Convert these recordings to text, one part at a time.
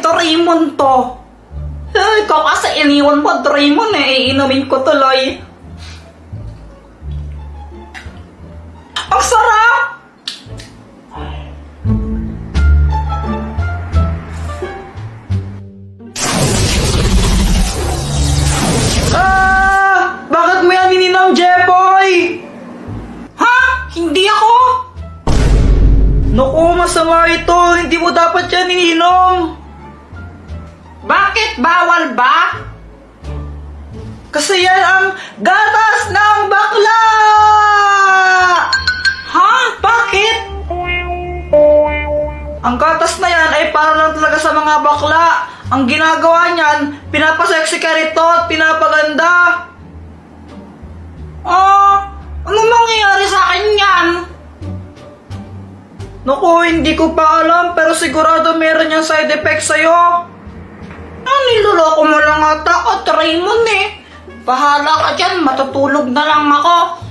Doraemon to. Ikaw kasi iniwan mo, Doraemon eh. Iinumin ko tuloy. Ang sarap! Bakit mo yan ininom, Jeboy? Ha? Hindi ako? Naku, masama ito. Hindi mo dapat yan ininom. Bakit? Bawal ba? Kasi yan ang gatas ng bakla! Ha? Bakit? Ang gatas na yan ay para lang talaga sa mga bakla. Ang ginagawa niyan, pinapasexy ka rito at pinapaganda. Ano mangyayari sa akin yan? Naku, hindi ko pa alam pero sigurado meron yung side effects sa'yo. Niloloko mo lang ata ako, Doraemon eh. Bahala ka dyan, matutulog na lang ako.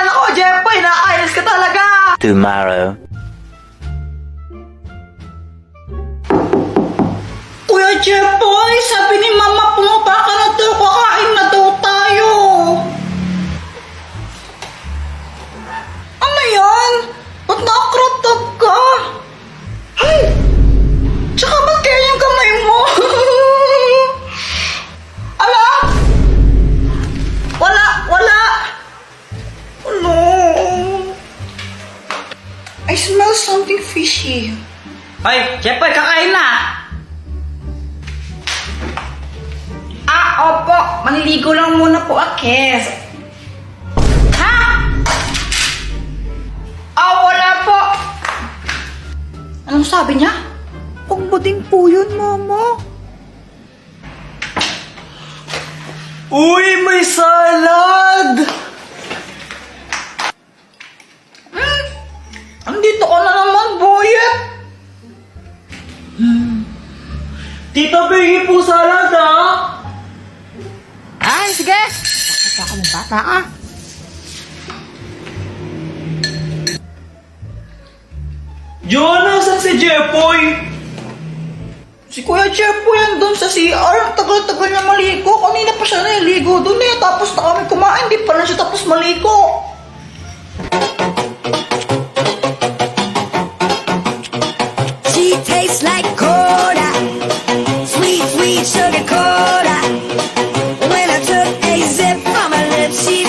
Naku, Jeffoy, nakainis ka talaga. Tomorrow. Kuya Jeffoy, sabi ni Mama, pumunta ka na daw, kakain na daw tayo. Ano yan? Ba't naka-crop top ka? Ay! Tsaka ba't kaya yung kamay mo? Ala? Wala! Ano? I smell something fishy. Ay, Jeffoy, kakain na! Opo, maniligo lang muna po, Akes. Ha? Wala po. Anong sabi niya? Pagbading po yun, Mama. Uy, may salad! Andito ka na naman, Boyet. Tita, bigay po salad, ha? Ay, sige. Bata ka mong bata, ah. Joanna, saan si Jeffoy? Si Kuya Jeffoy andun sa CR. Tagal-tagal niya maligo. Kanina pa siya naligo dun eh. Tapos na kami kumain. Di pa lang siya tapos maligo. She tastes like cola, sweet, sweet sugar cola. When I took a sip from her lips, she